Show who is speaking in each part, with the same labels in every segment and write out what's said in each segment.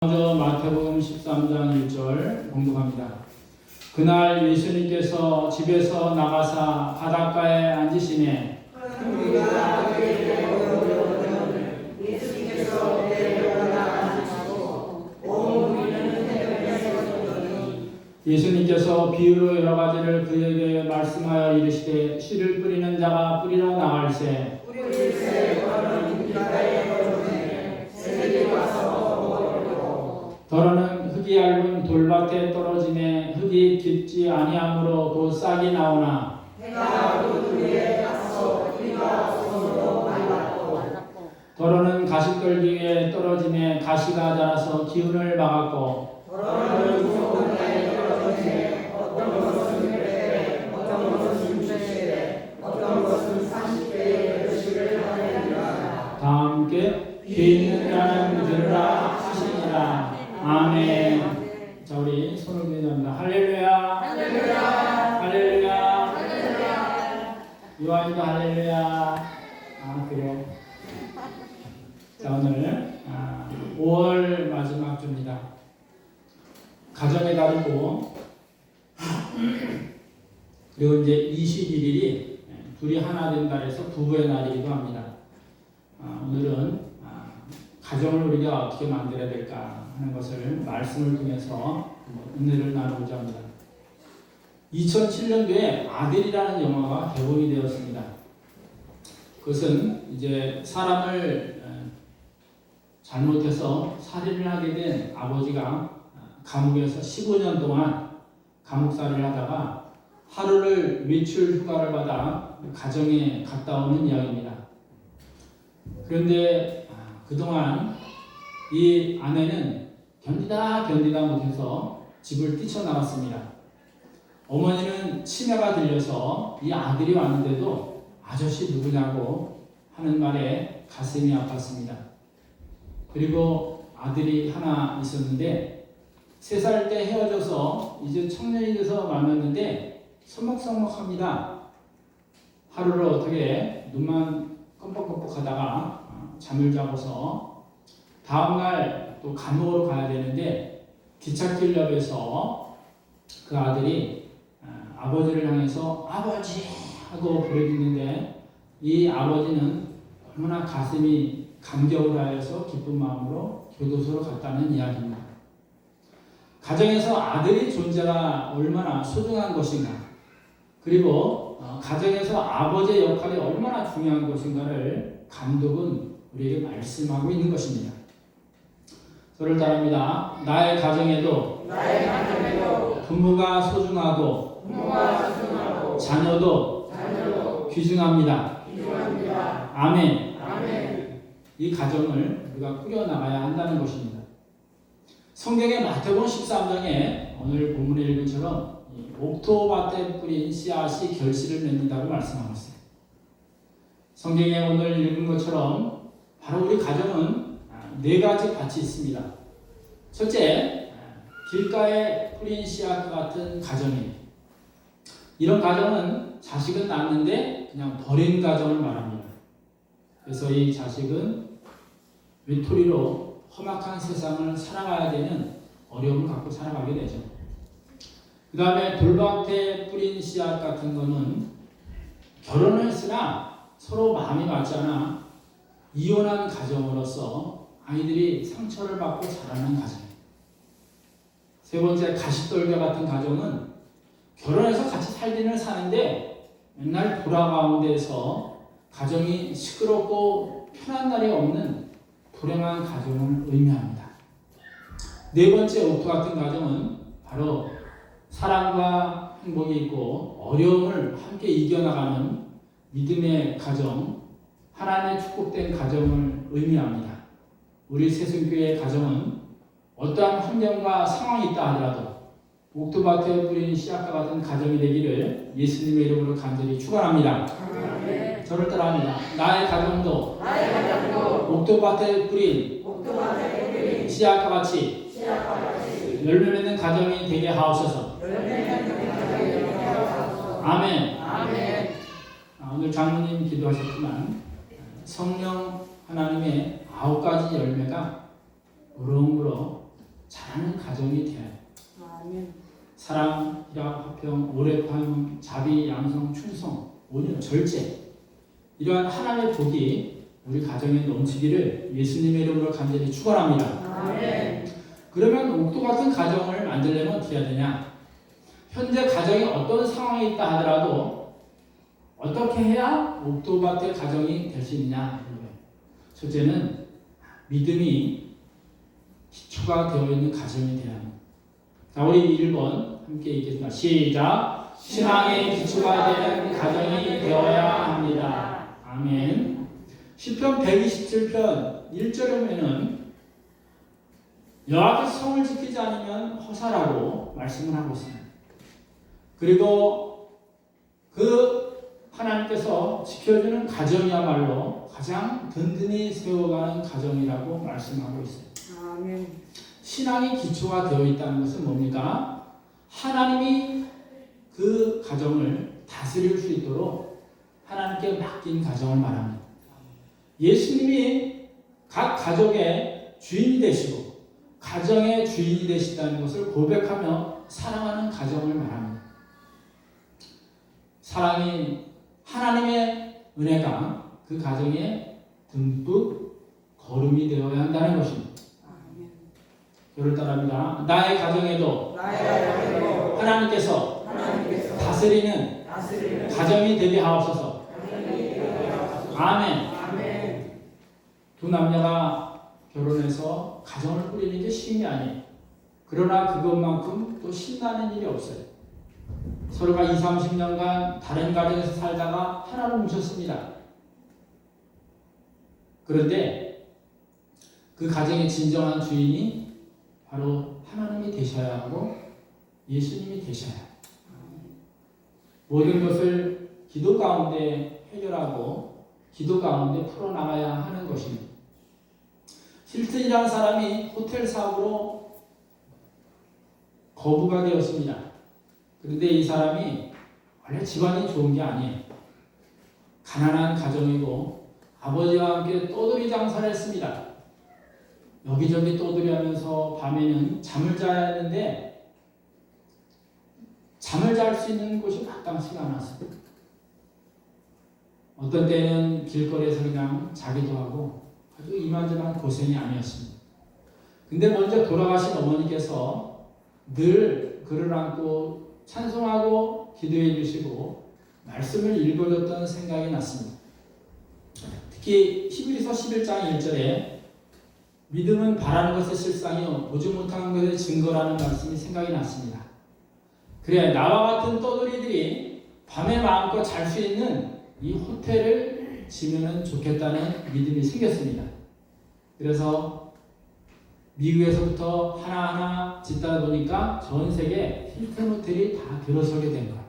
Speaker 1: 먼저 마태복음 13장 1절 봉독합니다. 그날 예수님께서 집에서 나가사 바닷가에 앉으시매 예수님께서 비유로 여러 가지를 그에게 말씀하여 이르시되 씨를 뿌리는 자가 뿌리러 나갈새 더러는 흙이 얇은 돌밭에 떨어지매 흙이 깊지 아니하므로 곧 싹이 나오나 더러는 가시떨기 위에 떨어지매 가시가 자라서 기운을 막았고 다 함께 귀 있는 자는 들으라 하시니라. 아멘. 자, 우리 손을 기도합니다. 할렐루야. 할렐루야. 할렐루야. 할렐루야. 요한이도 할렐루야. 그래요. 자, 오늘 5월 마지막 주입니다. 가정의 달이고 그리고 이제 21일이 둘이 하나 된 달에서 부부의 날이기도 합니다. 오늘은 가정을 우리가 어떻게 만들어야 될까 하는 것을 말씀을 통해서 은혜를 나누고자 합니다. 2007년도에 아들이라는 영화가 개봉이 되었습니다. 그것은 이제 사람을 잘못해서 살인을 하게 된 아버지가 감옥에서 15년 동안 감옥살이를 하다가 하루를 외출 휴가를 받아 가정에 갔다 오는 이야기입니다. 그런데 그동안 이 아내는 견디다 못해서 집을 뛰쳐나갔습니다. 어머니는 치매가 들려서 이 아들이 왔는데도 아저씨 누구냐고 하는 말에 가슴이 아팠습니다. 그리고 아들이 하나 있었는데 3살 때 헤어져서 이제 청년이 돼서 만났는데 서먹서먹합니다. 하루를 어떻게 눈만 껌뻑껌뻑 하다가 잠을 자고서 다음날 또 감옥으로 가야 되는데 기찻길 옆에서 그 아들이 아버지를 향해서 아버지 하고 부르짖는데 이 아버지는 얼마나 가슴이 감격을 하여서 기쁜 마음으로 교도소로 갔다는 이야기입니다. 가정에서 아들의 존재가 얼마나 소중한 것인가, 그리고 가정에서 아버지의 역할이 얼마나 중요한 것인가를 감독은 우리에게 말씀하고 있는 것입니다. 저를 따릅니다. 나의 가정에도 부모가 소중하고 자녀도 귀중합니다. 아멘. 이 가정을 우리가 꾸려나가야 한다는 것입니다. 성경의 마태복음 13장에 오늘 본문에 읽은 것처럼 옥토밭에 뿌린 씨앗이 결실을 맺는다고 말씀하고 있어요. 성경에 오늘 읽은 것처럼 바로 우리 가정은 4가지 밭이 있습니다. 첫째, 길가에 뿌린 씨앗 같은 가정입니다. 이런 가정은 자식은 낳는데 그냥 버린 가정을 말합니다. 그래서 이 자식은 외톨이로 험악한 세상을 살아가야 되는 어려움을 갖고 살아가게 되죠. 그 다음에 돌밭에 뿌린 씨앗 같은 거는 결혼을 했으나 서로 마음이 맞지 않아 이혼한 가정으로서 아이들이 상처를 받고 자라는 가정. 3번째, 가시떨기 같은 가정은 결혼해서 같이 살기는 사는데 맨날 불화 가운데서 가정이 시끄럽고 편한 날이 없는 불행한 가정을 의미합니다. 4번째, 옥토 같은 가정은 바로 사랑과 행복이 있고 어려움을 함께 이겨나가는 믿음의 가정, 하나님의 축복된 가정을 의미합니다. 우리 새순교회의 가정은 어떠한 환경과 상황이 있다 하더라도 옥토밭에 뿌린 씨앗과 같은 가정이 되기를 예수님의 이름으로 간절히 축원합니다. 저를 따라합니다. 나의 가정도 옥토밭에 뿌린 씨앗과 같이 열매 맺는 가정이 되게 하옵소서. 아멘. 오늘 장로님 기도하셨지만 성령 하나님의 9가지 열매가 우러물어 잘하는 가정이 되어야 해요.
Speaker 2: 아멘.
Speaker 1: 사랑, 희락, 화평, 오래 화용, 자비, 양성, 충성, 온유, 절제 이러한 하나님의 복이 우리 가정에 넘치기를 예수님의 이름으로 간절히 축원합니다.
Speaker 2: 아멘.
Speaker 1: 그러면 옥토 같은 가정을 만들려면 어떻게 해야 되냐? 현재 가정이 어떤 상황에 있다 하더라도 어떻게 해야 옥토밭의 가정이 될 수 있느냐? 첫째는 믿음이 기초가 되어 있는 가정이 되어야 합니다. 자, 우리 1번 함께 읽겠습니다. 시작! 신앙의 기초가 되는 가정이 되어야 합니다. 아멘. 시편 127편 1절에 보면은 여호와께서 성을 지키지 않으면 허사라고 말씀을 하고 있습니다. 그리고 그 하나님께서 지켜주는 가정이야말로 가장 든든히 세워가는 가정이라고 말씀하고 있어요.
Speaker 2: 아멘.
Speaker 1: 신앙의 기초가 되어 있다는 것은 뭡니까? 하나님이 그 가정을 다스릴 수 있도록 하나님께 맡긴 가정을 말합니다. 예수님이 각 가족의 주인이 되시고 가정의 주인이 되시다는 것을 고백하며 사랑하는 가정을 말합니다. 사랑이 하나님의 은혜가 그 가정에 듬뿍 거름이 되어야 한다는 것입니다.
Speaker 2: 아멘.
Speaker 1: 저를 따라합니다. 나의 가정에도 하나님께서 다스리는 가정이 되게 하옵소서. 아멘. 두 남녀가 결혼해서 가정을 꾸리는 게 쉬운 게 아니에요. 그러나 그것만큼 또 신나는 일이 없어요. 서로가 20, 30년간 다른 가정에서 살다가 하나로 뭉쳤습니다. 그런데 그 가정의 진정한 주인이 바로 하나님이 되셔야 하고 예수님이 되셔야 해요. 모든 것을 기도 가운데 해결하고 기도 가운데 풀어나가야 하는 것입니다. 힐튼이라는 사람이 호텔 사업으로 거부가 되었습니다. 그런데 이 사람이 원래 집안이 좋은 게 아니에요. 가난한 가정이고 아버지와 함께 떠돌이 장사를 했습니다. 여기저기 떠돌이 하면서 밤에는 잠을 자야 했는데 잠을 잘 수 있는 곳이 마땅치가 않았습니다. 어떤 때는 길거리에서 그냥 자기도 하고 아주 이만저만 고생이 아니었습니다. 근데 먼저 돌아가신 어머니께서 늘 그를 안고 찬송하고 기도해 주시고 말씀을 읽어줬던 생각이 났습니다. 특히 히브리서 11장 1절에 믿음은 바라는 것의 실상이요 보지 못하는 것의 증거라는 말씀이 생각이 났습니다. 그래 나와 같은 떠돌이들이 밤에 마음껏 잘 수 있는 이 호텔을 지면은 좋겠다는 믿음이 생겼습니다. 그래서 미국에서부터 하나하나 짓다 보니까 전 세계 힐튼 호텔이 다 들어서게 된 거예요.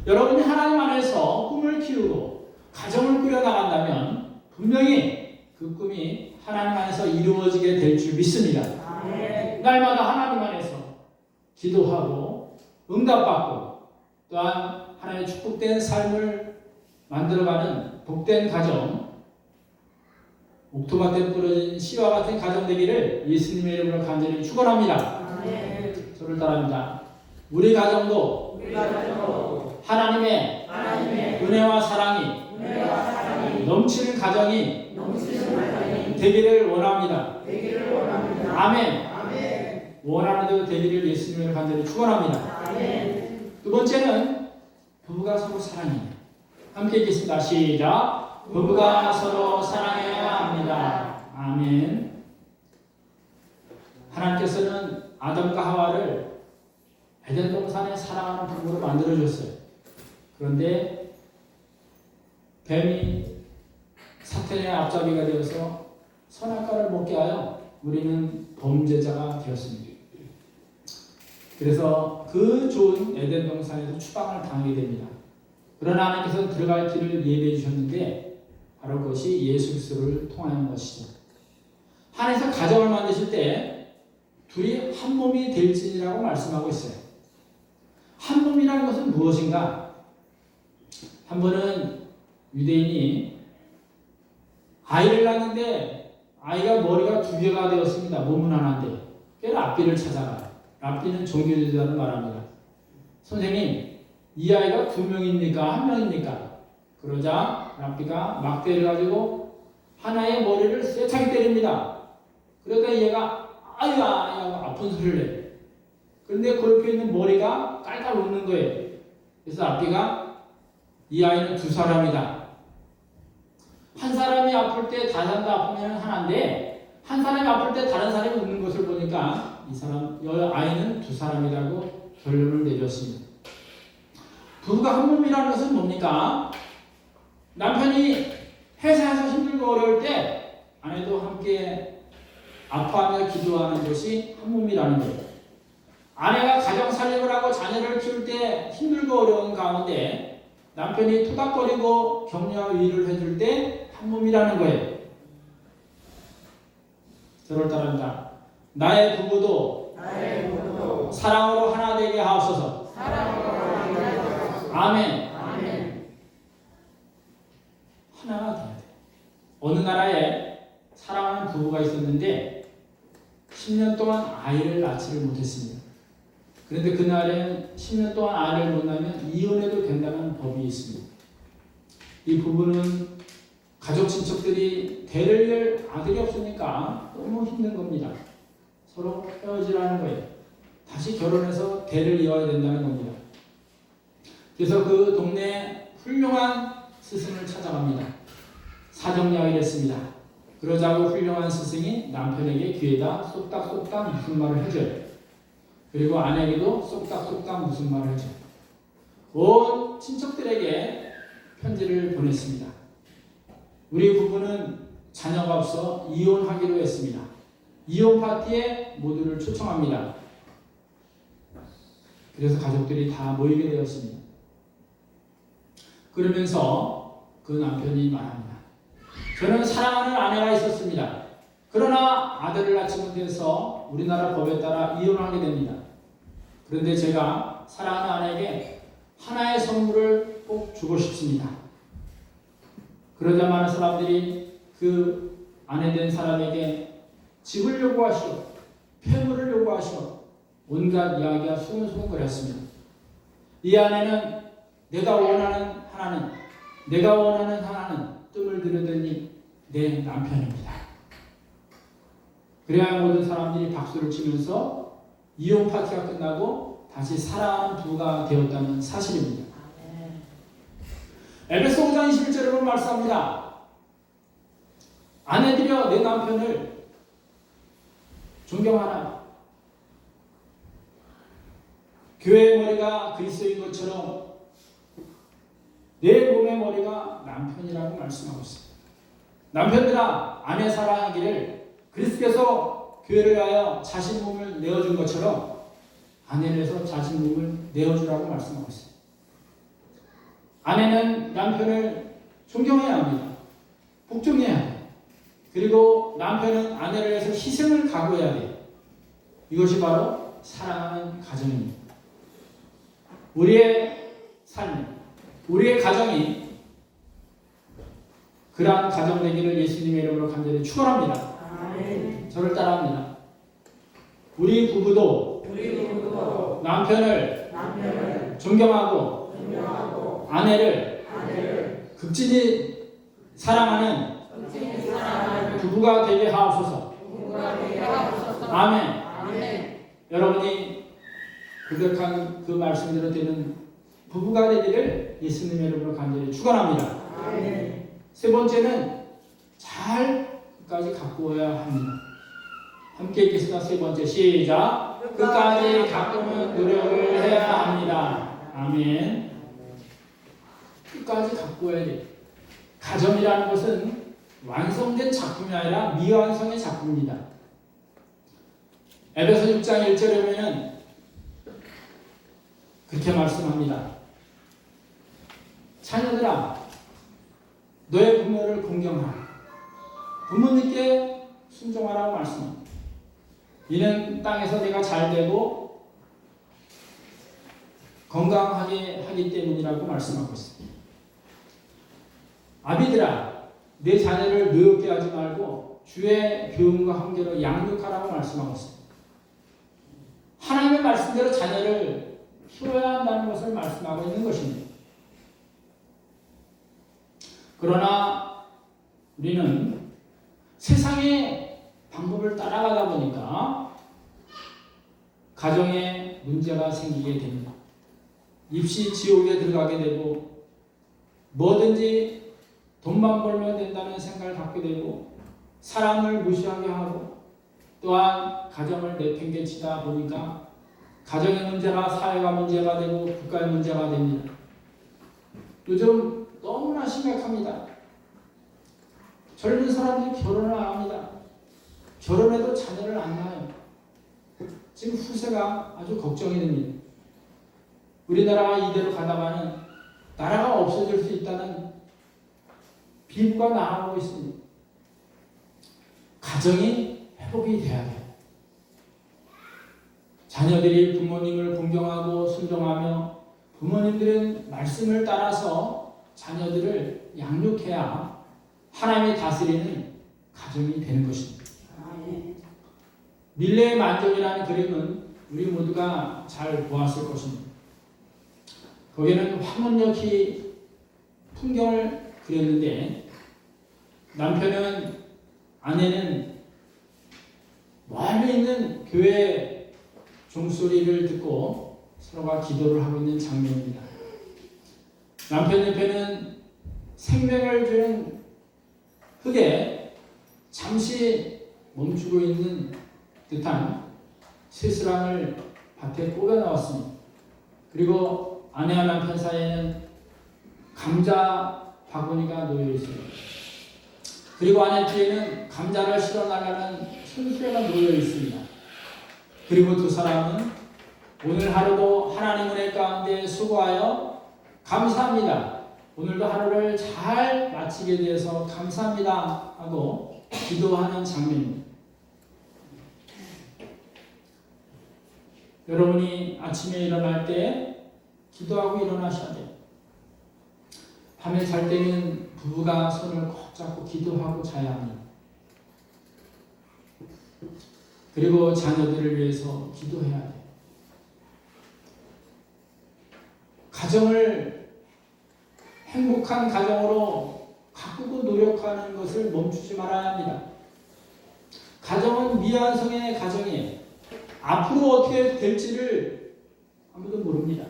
Speaker 1: 여러분이 하나님 안에서 꿈을 키우고 가정을 꾸려나간다면 분명히 그 꿈이 하나님 안에서 이루어지게 될 줄 믿습니다.
Speaker 2: 아멘.
Speaker 1: 날마다 하나님 안에서 기도하고 응답받고 또한 하나님의 축복된 삶을 만들어가는 복된 가정, 옥토밭에 뿌려진 씨와 같은 가정 되기를 예수님의 이름으로 간절히 축원합니다.
Speaker 2: 아멘.
Speaker 1: 저를 따라합니다. 우리 가정도 하나님의 은혜와 사랑이 넘치는 가정이 되기를 원합니다. 아멘. 원하는 대로 되기를 예수님을 간절히 축원합니다. 두 번째는 부부가 서로 사랑해요. 함께 읽겠습니다. 시작. 부부가 서로 사랑해야 합니다. 아멘. 하나님께서는 아담과 하와를 에덴 동산에 사랑하는 부부로 만들어줬어요. 그런데 뱀이 사탄의 앞잡이가 되어서 선악과를 먹게 하여 우리는 범죄자가 되었습니다. 그래서 그 좋은 에덴 동산에서 추방을 당하게 됩니다. 그러나 하나님께서는 들어갈 길을 예비해 주셨는데 바로 그것이 예수 그리스도를 통하는 것이죠. 하나님께서 가정을 만드실 때 둘이 한 몸이 될지니라고 말씀하고 있어요. 한 몸이라는 것은 무엇인가? 한 번은 유대인이 아이를 낳는데 아이가 머리가 두 개가 되었습니다. 몸은 하나인데 랍비를 찾아가. 랍비는 종교지도자를 말합니다. 선생님, 이 아이가 2명입니까? 1명입니까? 그러자 랍비가 막대를 가지고 하나의 머리를 세차게 때립니다. 그러다 얘가 아유야 하고 아픈 소리를 내. 그런데 그 옆에 있는 머리가 깔깔 웃는 거예요. 그래서 랍비가 이 아이는 2사람이다. 한 사람이 아플 때 다른 사람도 아프면 하나인데 한 사람이 아플 때 다른 사람이 웃는 것을 보니까 이 아이는 2사람이라고 결론을 내렸습니다. 부부가 한 몸이라는 것은 뭡니까? 남편이 회사에서 힘들고 어려울 때 아내도 함께 아파하며 기도하는 것이 한 몸이라는 거예요. 아내가 가정 살림을 하고 자녀를 키울 때 힘들고 어려운 가운데 남편이 토닥거리고 격려와 위로를 해줄 때 한 몸이라는 거예요. 저를 따릅니다. 나의 부부도 사랑으로 하나 되게 하옵소서. 아멘. 하나가 돼야 돼. 어느 나라에 사랑하는 부부가 있었는데 10년 동안 아이를 낳지를 못했습니다. 그런데 그날에는 10년 동안 아이를 못 낳으면 이혼해도 된다는 법이 있습니다. 이 부부는 가족 친척들이 대를 이을 아들이 없으니까 너무 힘든 겁니다. 서로 헤어지라는 거예요. 다시 결혼해서 대를 이어야 된다는 겁니다. 그래서 그 동네에 훌륭한 스승을 찾아갑니다. 사정 이야기를 했습니다. 그러자고 훌륭한 스승이 남편에게 귀에다 쏙닥쏙닥 무슨 말을 해줘요. 그리고 아내에게도 쏙닥쏙닥 무슨 말을 해줘요. 온 친척들에게 편지를 보냈습니다. 우리 부부는 자녀가 없어 이혼하기로 했습니다. 이혼 파티에 모두를 초청합니다. 그래서 가족들이 다 모이게 되었습니다. 그러면서 그 남편이 말합니다. 저는 사랑하는 아내가 있었습니다. 그러나 아들을 낳지 못해서 우리나라 법에 따라 이혼하게 됩니다. 그런데 제가 사랑하는 아내에게 하나의 선물을 꼭 주고 싶습니다. 그러자 많은 사람들이 그 아내된 사람에게 집을 요구하시오, 폐물을 요구하시오, 온갖 이야기가 수근수근거렸습니다. 이 아내는 내가 원하는 하나는 뜸을 들여더니 내 남편입니다. 그래야 모든 사람들이 박수를 치면서 이혼 파티가 끝나고 다시 사랑하는 부부가 되었다는 사실입니다. 에베소 5장 21절에 보면 말씀합니다. 아내들여 내 남편을 존경하라. 교회의 머리가 그리스도인 것처럼 내 몸의 머리가 남편이라고 말씀하고 있습니다. 남편들아 아내 사랑하기를 그리스도께서 교회를 위하여 자신 몸을 내어준 것처럼 아내를 위해서 자신 몸을 내어주라고 말씀하고 있습니다. 아내는 남편을 존경해야 합니다. 복종해야 합니다. 그리고 남편은 아내를 위해서 희생을 각오해야 돼요. 이것이 바로 사랑하는 가정입니다. 우리의 삶, 우리의 가정이 그러한 가정 되기를 예수님의 이름으로 간절히 축원합니다. 저를 따라합니다. 우리 부부도 남편을 존경하고 아내를 극진히 사랑하는 부부가 되게 하옵소서. 아멘. 여러분이 고백한 그 말씀대로 되는 부부가 되기를 예수님의 이름으로 간절히 축원합니다. 세 번째는 잘 끝까지 가꾸어야 합니다. 함께 읽겠습니다. 세 번째 시작. 끝까지 가꾸는 노력을 해야 합니다. 아멘. 끝까지 가꾸어야 돼요. 가정이라는 것은 완성된 작품이 아니라 미완성의 작품입니다. 에베소 6장 1절에 보면 그렇게 말씀합니다. 자녀들아 너의 부모를 공경하라. 부모님께 순종하라고 말씀합니다. 이는 땅에서 내가 잘되고 건강하게 하기 때문이라고 말씀하고 있습니다. 아비들아 내 자녀를 노엽게 하지 말고 주의 교훈과 함께로 양육하라고 말씀하고 있습니다. 하나님의 말씀대로 자녀를 키워야 한다는 것을 말씀하고 있는 것입니다. 그러나 우리는 세상의 방법을 따라가다 보니까 가정에 문제가 생기게 됩니다. 입시 지옥에 들어가게 되고 뭐든지 돈만 벌면 된다는 생각을 갖게 되고 사람을 무시하게 하고 또한 가정을 내팽개치다 보니까 가정의 문제가 사회가 문제가 되고 국가의 문제가 됩니다. 요즘 너무나 심각합니다. 젊은 사람들이 결혼을 안 합니다. 결혼해도 자녀를 안 낳아요. 지금 후세가 아주 걱정이 됩니다. 우리나라가 이대로 가다가는 나라가 없어질 수 있다는 비구가 나오고 있습니다. 가정이 회복이 돼야 돼요. 자녀들이 부모님을 공경하고 순종하며 부모님들은 말씀을 따라서 자녀들을 양육해야 하나님이 다스리는 가정이 되는 것입니다. 밀레의 만족이라는 그림은 우리 모두가 잘 보았을 것입니다. 거기에는 황혼역이 풍경을 그렸는데 남편은 아내는 멀리 있는 교회 종소리를 듣고 서로가 기도를 하고 있는 장면입니다. 남편 옆에는 생명을 주는 흙에 잠시 멈추고 있는 듯한 새스랑을 밭에 꽂아 나왔습니다. 그리고 아내와 남편 사이에는 감자 바구니가 놓여 있습니다. 그리고 아내 뒤에는 감자를 실어 나가는 손수레가 놓여 있습니다. 그리고 두 사람은 오늘 하루도 하나님 은혜 가운데 수고하여 감사합니다. 오늘도 하루를 잘 마치게 되어서 감사합니다 하고 기도하는 장면입니다. 여러분이 아침에 일어날 때 기도하고 일어나셔야 돼요. 밤에 잘 때는 부부가 손을 꼭 잡고 기도하고 자야 합니다. 그리고 자녀들을 위해서 기도해야 돼요. 가정을 행복한 가정으로 가꾸고 노력하는 것을 멈추지 말아야 합니다. 가정은 미완성의 가정이에요. 앞으로 어떻게 될지를 아무도 모릅니다.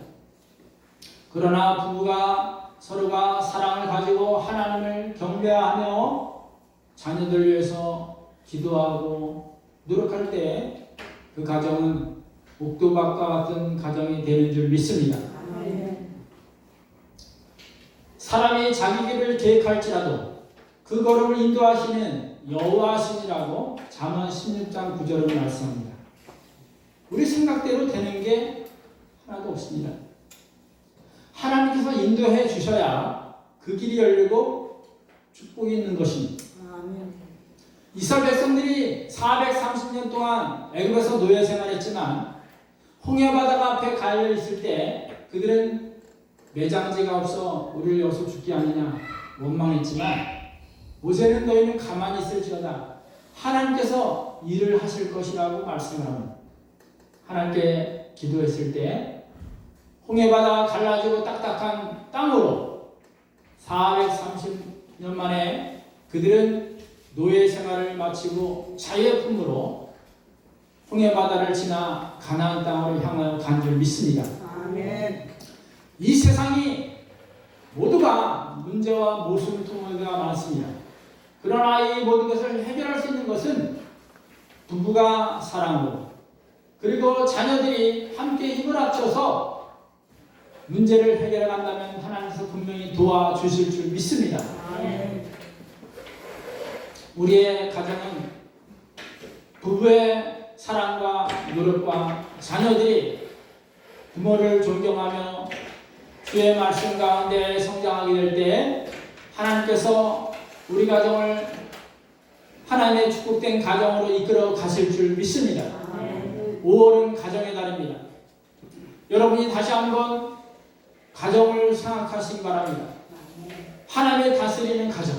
Speaker 1: 그러나 부부가 서로가 사랑을 가지고 하나님을 경배하며 자녀들 위해서 기도하고 노력할 때 그 가정은 옥토밭과 같은 가정이 되는 줄 믿습니다. 사람이 자기 길을 계획할지라도 그 걸음을 인도하시는 여호와시니라고 잠언 16장 9절을 말씀합니다. 우리 생각대로 되는 게 하나도 없습니다. 하나님께서 인도해 주셔야 그 길이 열리고 축복이 있는 것입니다. 이스라엘 백성들이 430년 동안 애굽에서 노예 생활했지만 홍해 바다가 앞에 갈려 있을 때 그들은 매장지가 없어 우리를 여기서 죽게 하느냐 원망했지만 모세는 너희는 가만히 있을지어다 하나님께서 일을 하실 것이라고 말씀을 합니다. 하나님께 기도했을 때 홍해 바다가 갈라지고 딱딱한 땅으로 430년 만에 그들은 노예 생활을 마치고 자유의 품으로 홍해 바다를 지나 가나안 땅으로 향하여 간 줄 믿습니다.
Speaker 2: 아멘.
Speaker 1: 이 세상이 모두가 문제와 모순투명가 많습니다. 그러나 이 모든 것을 해결할 수 있는 것은 부부가 사랑으로 그리고 자녀들이 함께 힘을 합쳐서 문제를 해결해 간다면 하나님께서 분명히 도와주실 줄 믿습니다.
Speaker 2: 아멘.
Speaker 1: 우리의 가정은 부부의 사랑과 노력과 자녀들이 부모를 존경하며 주의 말씀 가운데 성장하게 될 때 하나님께서 우리 가정을 하나님의 축복된 가정으로 이끌어 가실 줄 믿습니다. 5월은 가정의 달입니다. 여러분이 다시 한번 가정을 생각하시기 바랍니다. 하나님의 다스리는 가정,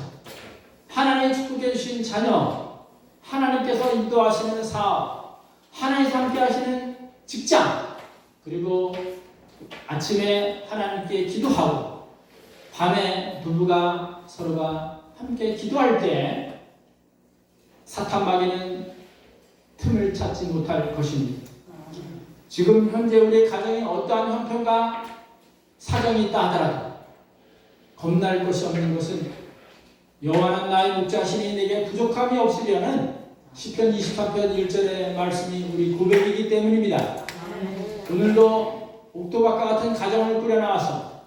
Speaker 1: 하나님의 축복해 주신 자녀, 하나님께서 인도하시는 사업, 하나님께서 함께 하시는 직장, 그리고 아침에 하나님께 기도하고 밤에 부부가 서로가 함께 기도할 때 사탄 마귀는 틈을 찾지 못할 것입니다. 지금 현재 우리 가정에 어떠한 형편과 사정이 있다 하더라도 겁날 것이 없는 것은 여호와는 나의 목자시니 내게 부족함이 없으려는 시편 23편 1절의 말씀이 우리 고백이기 때문입니다. 오늘도 옥토밭과 같은 가정을 꾸려나와서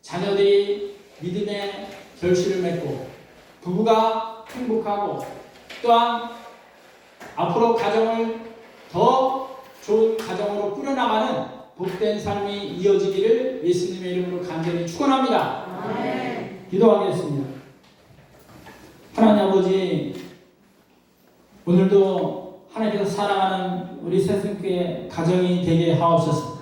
Speaker 1: 자녀들이 믿음의 결실을 맺고 부부가 행복하고 또한 앞으로 가정을 더 좋은 가정으로 꾸려나가는 복된 삶이 이어지기를 예수님의 이름으로 간절히 축원합니다. 기도하겠습니다. 하나님 아버지, 오늘도 하나님께서 사랑하는 우리 새순교의 가정이 되게 하옵소서.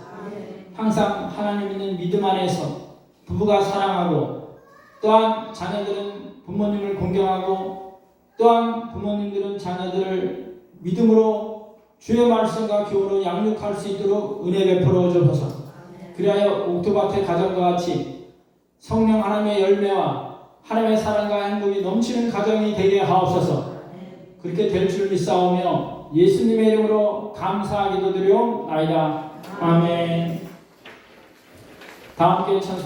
Speaker 1: 항상 하나님 있는 믿음 안에서 부부가 사랑하고 또한 자녀들은 부모님을 공경하고 또한 부모님들은 자녀들을 믿음으로 주의 말씀과 교훈으로 양육할 수 있도록 은혜 베풀어 주옵소서. 그리하여 옥토밭의 가정과 같이 성령 하나님의 열매와 하나님의 사랑과 행복이 넘치는 가정이 되게 하옵소서. 그렇게 될 줄 믿사오며 예수님의 이름으로 감사하기도 드리옵나이다. 아멘. 다 함께 찬송